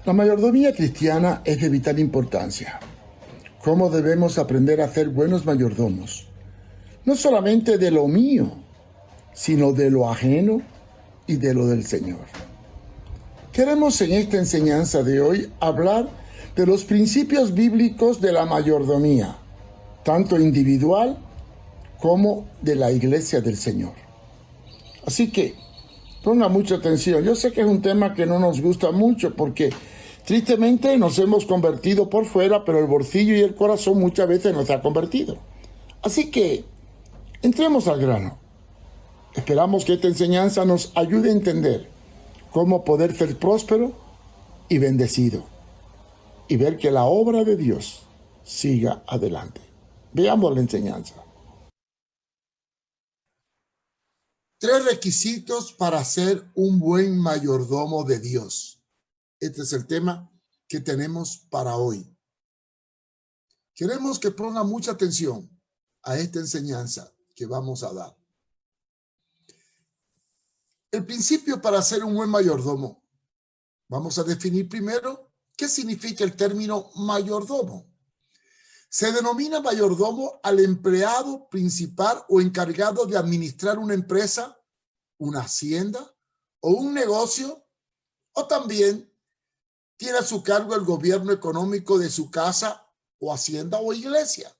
La mayordomía cristiana es de vital importancia. ¿Cómo debemos aprender a ser buenos mayordomos? No solamente de lo mío, sino de lo ajeno y de lo del Señor. Queremos en esta enseñanza de hoy hablar de los principios bíblicos de la mayordomía, tanto individual como de la iglesia del Señor. Así que ponga mucha atención. Yo sé que es un tema que no nos gusta mucho porque tristemente nos hemos convertido por fuera, pero el bolsillo y el corazón muchas veces no se ha convertido. Así que entremos al grano. Esperamos que esta enseñanza nos ayude a entender cómo poder ser próspero y bendecido y ver que la obra de Dios siga adelante. Veamos la enseñanza. 3 requisitos para ser un buen mayordomo de Dios. Este es el tema que tenemos para hoy. Queremos que ponga mucha atención a esta enseñanza que vamos a dar. El principio para ser un buen mayordomo. Vamos a definir primero qué significa el término mayordomo. Se denomina mayordomo al empleado principal o encargado de administrar una empresa, una hacienda o un negocio, o también tiene a su cargo el gobierno económico de su casa o hacienda o iglesia.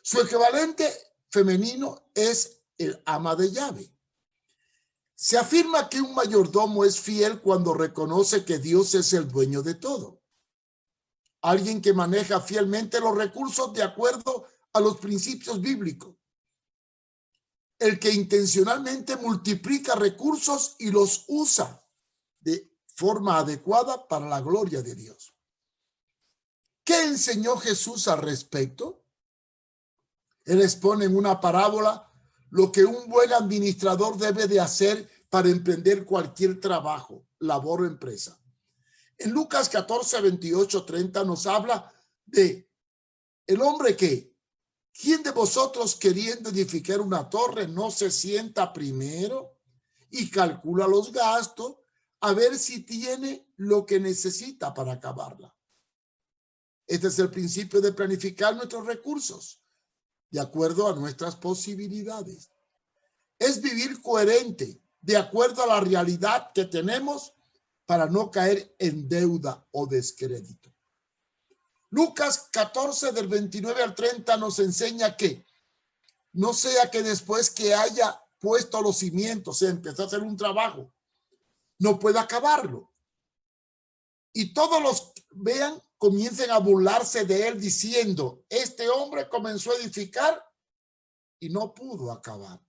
Su equivalente femenino es el ama de llave. Se afirma que un mayordomo es fiel cuando reconoce que Dios es el dueño de todo. Alguien que maneja fielmente los recursos de acuerdo a los principios bíblicos. El que intencionalmente multiplica recursos y los usa de forma adecuada para la gloria de Dios. ¿Qué enseñó Jesús al respecto? Él expone en una parábola lo que un buen administrador debe de hacer para emprender cualquier trabajo, labor o empresa. En Lucas 14, 28, 30 nos habla de el hombre que, ¿quién de vosotros queriendo edificar una torre no se sienta primero y calcula los gastos a ver si tiene lo que necesita para acabarla? Este es el principio de planificar nuestros recursos de acuerdo a nuestras posibilidades. Es vivir coherente de acuerdo a la realidad que tenemos para no caer en deuda o descrédito. Lucas 14 del 29 al 30 nos enseña que no sea que después que haya puesto los cimientos, se empezó a hacer un trabajo, no pueda acabarlo. Y todos los vean, comiencen a burlarse de él diciendo, este hombre comenzó a edificar y no pudo acabar.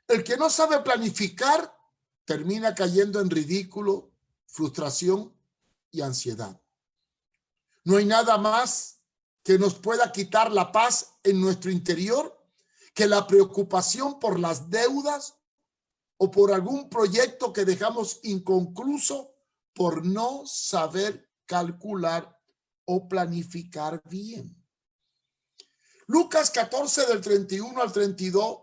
El que no sabe planificar termina cayendo en ridículo, frustración y ansiedad. No hay nada más que nos pueda quitar la paz en nuestro interior que la preocupación por las deudas o por algún proyecto que dejamos inconcluso por no saber calcular o planificar bien. Lucas 14 del 31 al 32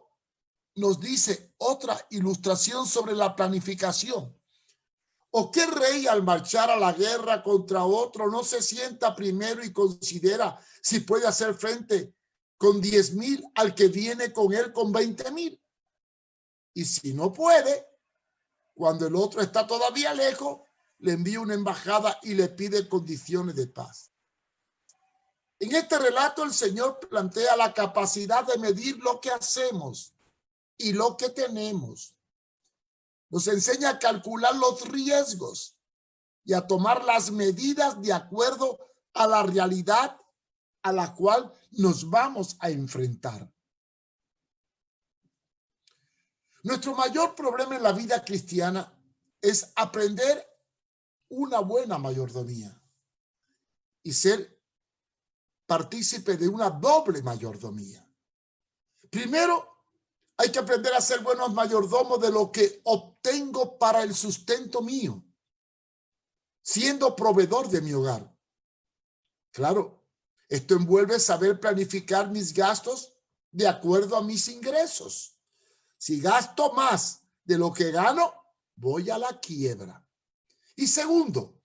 nos dice otra ilustración sobre la planificación. ¿O qué rey al marchar a la guerra contra otro no se sienta primero y considera si puede hacer frente con 10,000 al que viene con él con 20,000? Y si no puede, cuando el otro está todavía lejos, le envía una embajada y le pide condiciones de paz. En este relato el Señor plantea la capacidad de medir lo que hacemos y lo que tenemos. Nos enseña a calcular los riesgos y a tomar las medidas de acuerdo a la realidad a la cual nos vamos a enfrentar. Nuestro mayor problema en la vida cristiana es aprender una buena mayordomía y ser partícipe de una doble mayordomía. Primero, hay que aprender a ser buenos mayordomos de lo que obtengo para el sustento mío, siendo proveedor de mi hogar. Claro, esto envuelve saber planificar mis gastos de acuerdo a mis ingresos. Si gasto más de lo que gano, voy a la quiebra. Y segundo,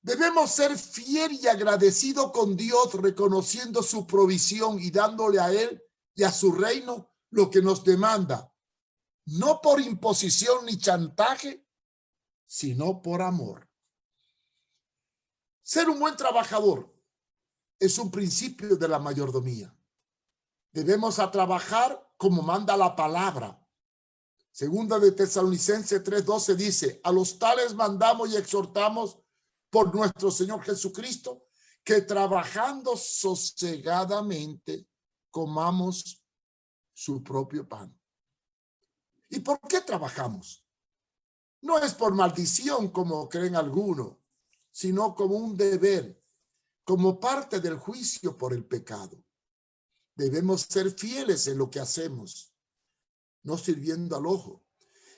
Debemos ser fiel y agradecido con Dios, reconociendo su provisión y dándole a Él y a su reino lo que nos demanda, no por imposición ni chantaje, sino por amor. Ser un buen trabajador es un principio de la mayordomía. Debemos a trabajar como manda la palabra. Segunda de Tesalonicenses 3:12 dice, a los tales mandamos y exhortamos por nuestro Señor Jesucristo, que trabajando sosegadamente comamos su propio pan. ¿Y por qué trabajamos? No es por maldición, como creen algunos, sino como un deber, como parte del juicio por el pecado. Debemos ser fieles en lo que hacemos, no sirviendo al ojo,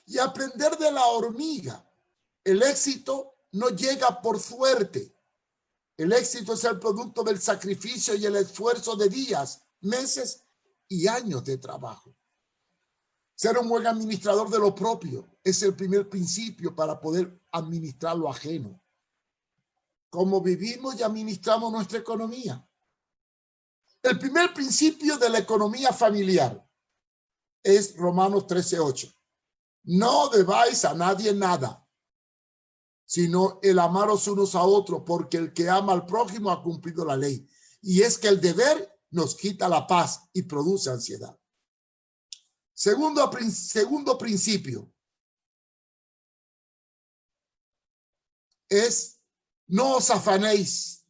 y aprender de la hormiga. El éxito no llega por suerte. El éxito es el producto del sacrificio y el esfuerzo de días, meses y años de trabajo. Ser un buen administrador de lo propio es el primer principio para poder administrar lo ajeno. Cómo vivimos y administramos nuestra economía. El primer principio de la economía familiar es Romanos 13:8. No debáis a nadie nada, sino el amaros unos a otros, porque el que ama al prójimo ha cumplido la ley. Y es que el deber nos quita la paz y produce ansiedad. Segundo principio es no os afanéis.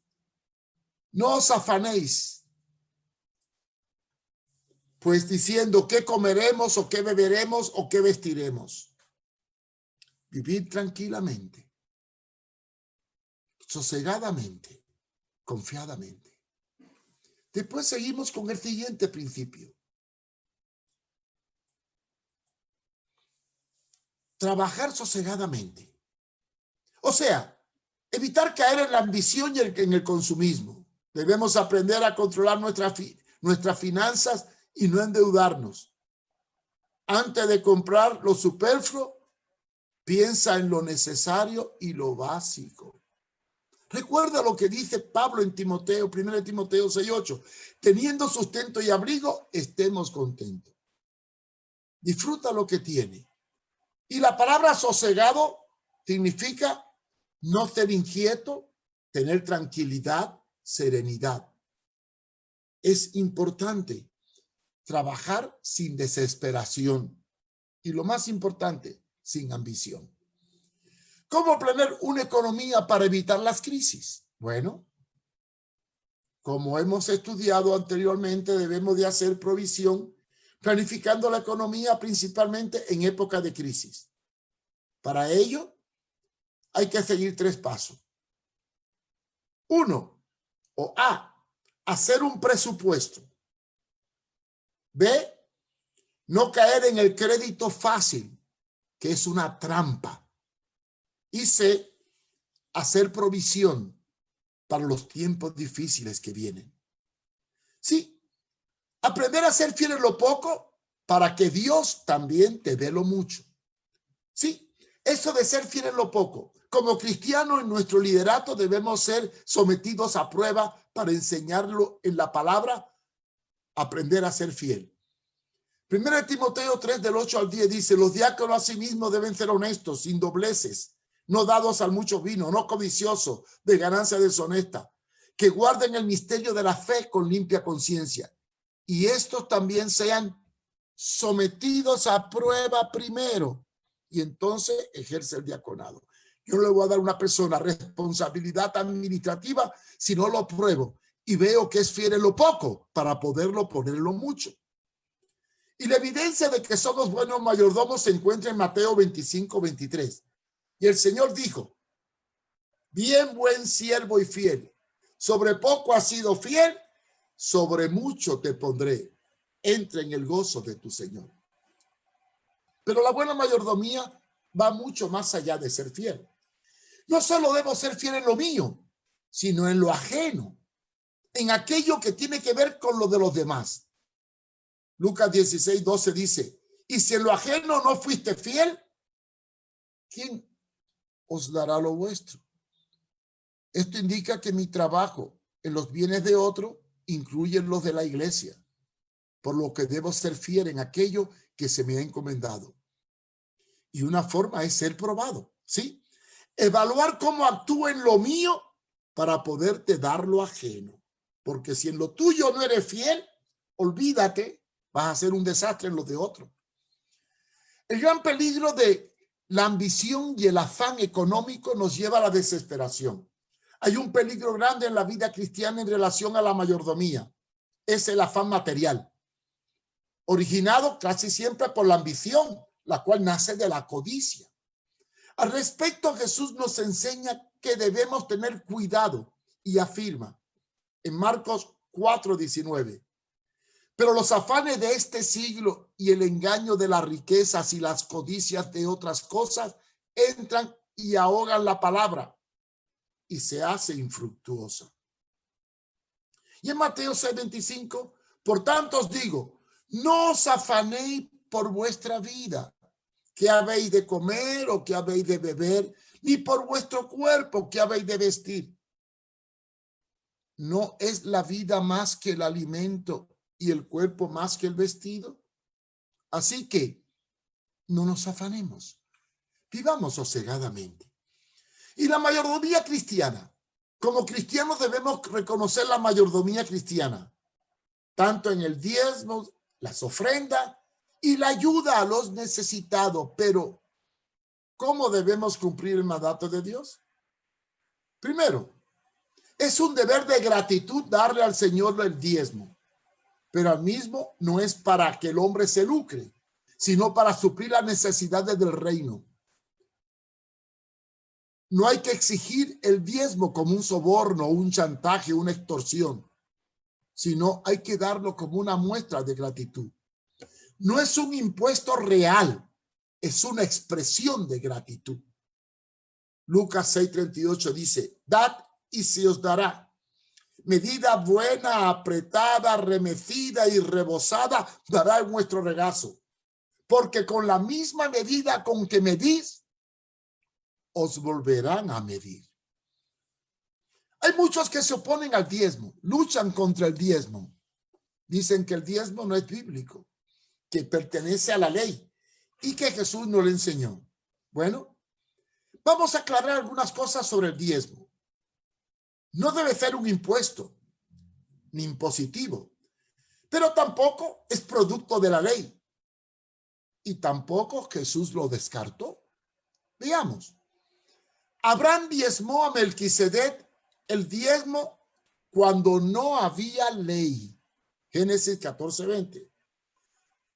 No os afanéis, pues diciendo qué comeremos o qué beberemos o qué vestiremos. Vivir tranquilamente, sosegadamente, confiadamente. Después seguimos con el siguiente principio. Trabajar sosegadamente. O sea, evitar caer en la ambición y en el consumismo. Debemos aprender a controlar nuestras finanzas y no endeudarnos. Antes de comprar lo superfluo, piensa en lo necesario y lo básico. Recuerda lo que dice Pablo en Timoteo, 1 Timoteo 6:8. Teniendo sustento y abrigo, estemos contentos. Disfruta lo que tiene. Y la palabra sosegado significa no ser inquieto, tener tranquilidad, serenidad. Es importante trabajar sin desesperación y lo más importante, sin ambición. ¿Cómo planear una economía para evitar las crisis? Bueno, como hemos estudiado anteriormente, debemos de hacer provisión planificando la economía principalmente en época de crisis. Para ello, hay que seguir 3 pasos. 1, o A, hacer un presupuesto. B, no caer en el crédito fácil, que es una trampa. Y C, hacer provisión para los tiempos difíciles que vienen. Sí, aprender a ser fiel en lo poco para que Dios también te dé lo mucho. Sí, eso de ser fiel en lo poco. Como cristianos en nuestro liderato debemos ser sometidos a prueba para enseñarlo en la palabra, aprender a ser fiel. 1 Timoteo 3 del 8 al 10 dice, los diáconos asimismo deben ser honestos, sin dobleces, no dados al mucho vino, no codiciosos de ganancia deshonesta, que guarden el misterio de la fe con limpia conciencia. Y estos también sean sometidos a prueba primero y entonces ejerce el diaconado. Yo no le voy a dar a una persona responsabilidad administrativa si no lo pruebo y veo que es fiel en lo poco para poderlo poner en lo mucho. Y la evidencia de que somos buenos mayordomos se encuentra en Mateo 25:23. Y el Señor dijo, bien buen siervo y fiel, sobre poco has sido fiel, sobre mucho te pondré. Entra en el gozo de tu Señor. Pero la buena mayordomía va mucho más allá de ser fiel. No solo debo ser fiel en lo mío, sino en lo ajeno, en aquello que tiene que ver con lo de los demás. Lucas 16:12 dice, y si en lo ajeno no fuiste fiel, ¿quién os dará lo vuestro? Esto indica que mi trabajo en los bienes de otro incluye los de la iglesia, por lo que debo ser fiel en aquello que se me ha encomendado. Y una forma es ser probado, ¿sí? Evaluar cómo actúo en lo mío para poderte dar lo ajeno. Porque si en lo tuyo no eres fiel, olvídate, vas a ser un desastre en lo de otro. El gran peligro de la ambición y el afán económico nos lleva a la desesperación. Hay un peligro grande en la vida cristiana en relación a la mayordomía. Es el afán material, originado casi siempre por la ambición, la cual nace de la codicia. Al respecto, Jesús nos enseña que debemos tener cuidado y afirma en Marcos 4:19. Pero los afanes de este siglo y el engaño de las riquezas y las codicias de otras cosas entran y ahogan la palabra y se hace infructuosa. Y en Mateo 6:25, por tanto os digo, no os afanéis por vuestra vida, qué habéis de comer o qué habéis de beber, ni por vuestro cuerpo, qué habéis de vestir. ¿No es la vida más que el alimento y el cuerpo más que el vestido? Así que no nos afanemos, vivamos sosegadamente. Y la mayordomía cristiana, como cristianos debemos reconocer la mayordomía cristiana, tanto en el diezmo, las ofrendas y la ayuda a los necesitados. Pero, ¿cómo debemos cumplir el mandato de Dios? Primero, es un deber de gratitud darle al Señor el diezmo, pero al mismo no es para que el hombre se lucre, sino para suplir las necesidades del reino. No hay que exigir el diezmo como un soborno, un chantaje, una extorsión, sino hay que darlo como una muestra de gratitud. No es un impuesto real, es una expresión de gratitud. Lucas 6:38 dice, dad y se os dará. Medida buena, apretada, remecida y rebosada dará en vuestro regazo. Porque con la misma medida con que medís, os volverán a medir. Hay muchos que se oponen al diezmo, luchan contra el diezmo. Dicen que el diezmo no es bíblico, que pertenece a la ley y que Jesús no le enseñó. Bueno, vamos a aclarar algunas cosas sobre el diezmo. No debe ser un impuesto, ni impositivo, pero tampoco es producto de la ley. Y tampoco Jesús lo descartó. Veamos. Abraham diezmó a Melquisedec el diezmo cuando no había ley. Génesis 14:20.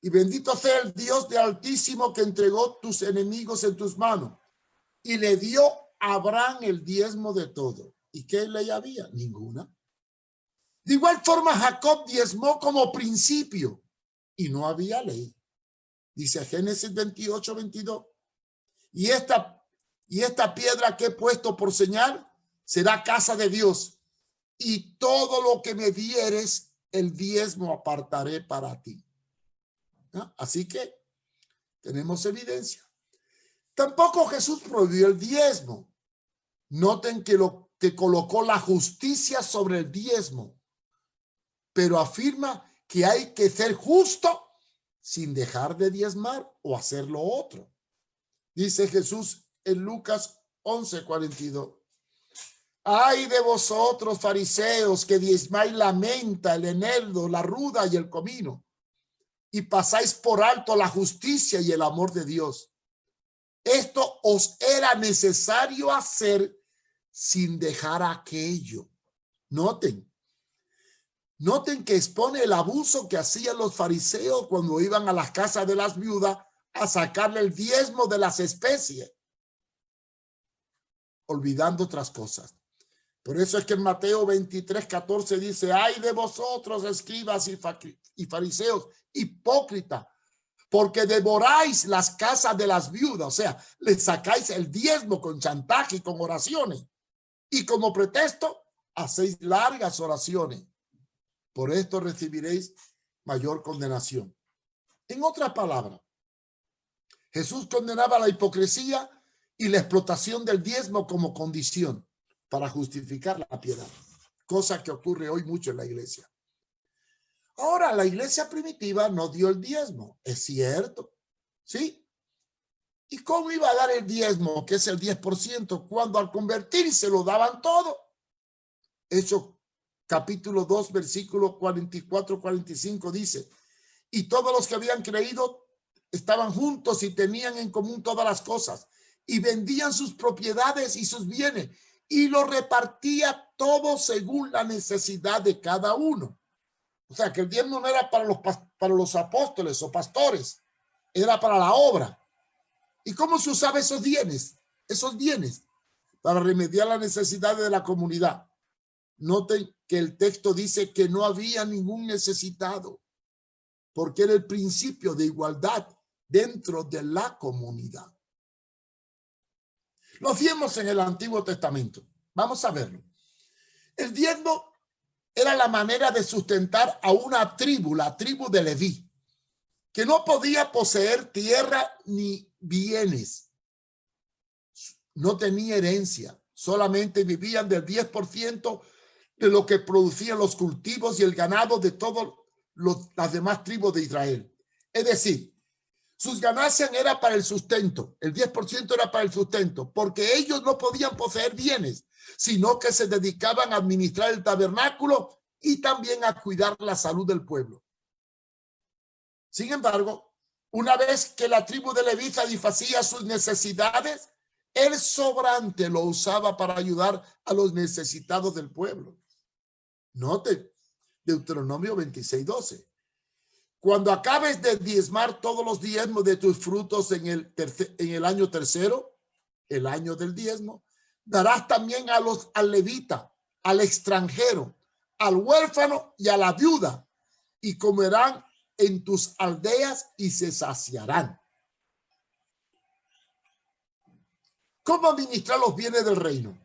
Y bendito sea el Dios de Altísimo que entregó tus enemigos en tus manos. Y le dio a Abraham el diezmo de todo. ¿Y qué ley había? Ninguna. De igual forma, Jacob diezmó como principio y no había ley. Dice Génesis 28:22. Y esta piedra que he puesto por señal será casa de Dios. Y todo lo que me dieres, el diezmo apartaré para ti. ¿No? Así que tenemos evidencia. Tampoco Jesús prohibió el diezmo. Noten que colocó la justicia sobre el diezmo, pero afirma que hay que ser justo sin dejar de diezmar o hacer lo otro. Dice Jesús en Lucas 11:42. Ay de vosotros, fariseos, que diezmáis la menta, el eneldo, la ruda y el comino, y pasáis por alto la justicia y el amor de Dios. Esto os era necesario hacer sin dejar aquello. Noten que expone el abuso que hacían los fariseos cuando iban a las casas de las viudas a sacarle el diezmo de las especies, olvidando otras cosas. Por eso es que en Mateo 23:14 dice, ay de vosotros, escribas y fariseos, hipócritas, porque devoráis las casas de las viudas, o sea, le sacáis el diezmo con chantaje y con oraciones, y como pretexto hacéis largas oraciones. Por esto recibiréis mayor condenación. En otras palabras, Jesús condenaba la hipocresía y la explotación del diezmo como condición. para justificar la piedad, cosa que ocurre hoy mucho en la iglesia. Ahora, la iglesia primitiva no dio el diezmo, es cierto, ¿sí? ¿Y cómo iba a dar el diezmo, que es el 10%, cuando al convertirse lo daban todo? Hechos capítulo 2, versículo 44-45 dice, y todos los que habían creído estaban juntos y tenían en común todas las cosas, y vendían sus propiedades y sus bienes, y lo repartía todo según la necesidad de cada uno. O sea, que el diezmo no era para los apóstoles o pastores, era para la obra. ¿Y cómo se usaba esos bienes? Esos bienes para remediar las necesidades de la comunidad. Noten que el texto dice que no había ningún necesitado, porque era el principio de igualdad dentro de la comunidad. Los diezmos en el Antiguo Testamento. Vamos a verlo. El diezmo era la manera de sustentar a una tribu, la tribu de Leví, que no podía poseer tierra ni bienes. No tenía herencia, solamente vivían del 10% de lo que producían los cultivos y el ganado de todas las demás tribus de Israel. Es decir, sus ganancias eran para el sustento, el 10% era para el sustento, porque ellos no podían poseer bienes, sino que se dedicaban a administrar el tabernáculo y también a cuidar la salud del pueblo. Sin embargo, una vez que la tribu de Leví satisfacía sus necesidades, el sobrante lo usaba para ayudar a los necesitados del pueblo. Note, Deuteronomio 26:12. Cuando acabes de diezmar todos los diezmos de tus frutos en el año tercero, el año del diezmo, darás también al levita, al extranjero, al huérfano y a la viuda, y comerán en tus aldeas y se saciarán. ¿Cómo administrar los bienes del reino?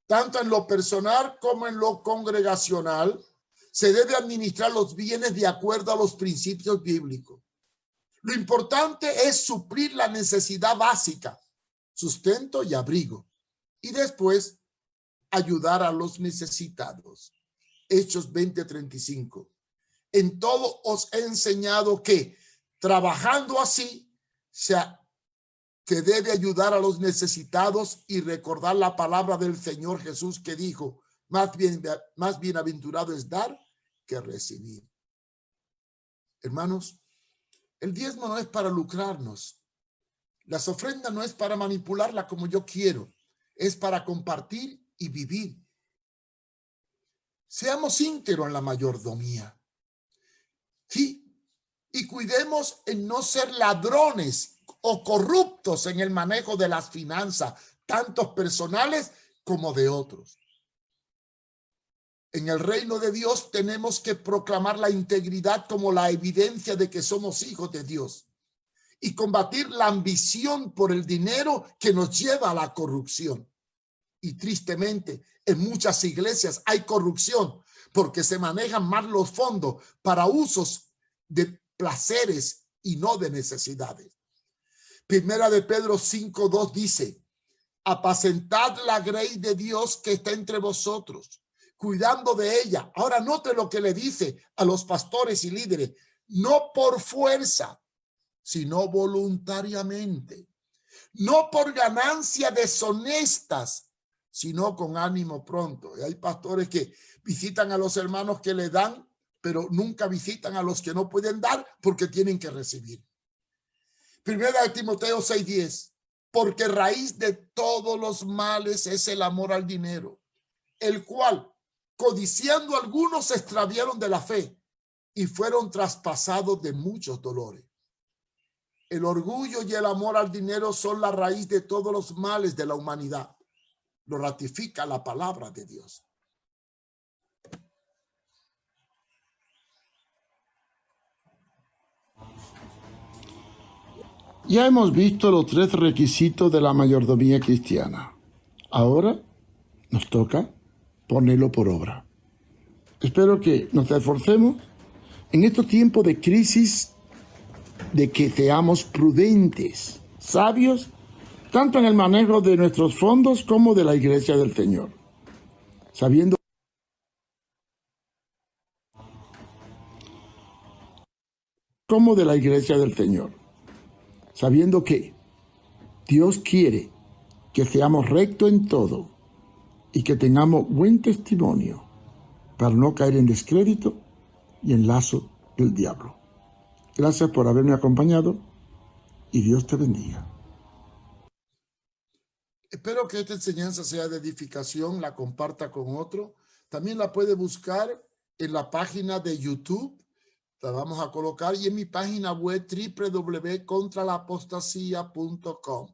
Tanto en lo personal como en lo congregacional, se debe administrar los bienes de acuerdo a los principios bíblicos. Lo importante es suplir la necesidad básica, sustento y abrigo, y después ayudar a los necesitados. Hechos 20:35. En todo os he enseñado que, trabajando así, se debe ayudar a los necesitados y recordar la palabra del Señor Jesús que dijo, más bienaventurado es dar que recibir. Hermanos, el diezmo no es para lucrarnos. Las ofrendas no es para manipularla como yo quiero. Es para compartir y vivir. Seamos íntegros en la mayordomía. Sí, y cuidemos en no ser ladrones o corruptos en el manejo de las finanzas, tanto personales como de otros. En el reino de Dios tenemos que proclamar la integridad como la evidencia de que somos hijos de Dios y combatir la ambición por el dinero que nos lleva a la corrupción. Y tristemente, en muchas iglesias hay corrupción porque se manejan mal los fondos para usos de placeres y no de necesidades. Primera de Pedro 5:2 dice, apacentad la grey de Dios que está entre vosotros, cuidando de ella. Ahora note lo que le dice a los pastores y líderes, no por fuerza, sino voluntariamente, no por ganancias deshonestas, sino con ánimo pronto. Y hay pastores que visitan a los hermanos que le dan, pero nunca visitan a los que no pueden dar porque tienen que recibir. Primera de Timoteo 6:10, porque raíz de todos los males es el amor al dinero, el cual, codiciando algunos, se extraviaron de la fe y fueron traspasados de muchos dolores. El orgullo y el amor al dinero son la raíz de todos los males de la humanidad. Lo ratifica la palabra de Dios. Ya hemos visto los 3 requisitos de la mayordomía cristiana. Ahora nos toca ponerlo por obra. Espero que nos esforcemos en estos tiempos de crisis, de que seamos prudentes, sabios tanto en el manejo de nuestros fondos como de la Iglesia del Señor, sabiendo que Dios quiere que seamos rectos en todo y que tengamos buen testimonio para no caer en descrédito y en lazo del diablo. Gracias por haberme acompañado y Dios te bendiga. Espero que esta enseñanza sea de edificación, la comparta con otro. También la puede buscar en la página de YouTube, la vamos a colocar, y en mi página web www.contralapostasia.com.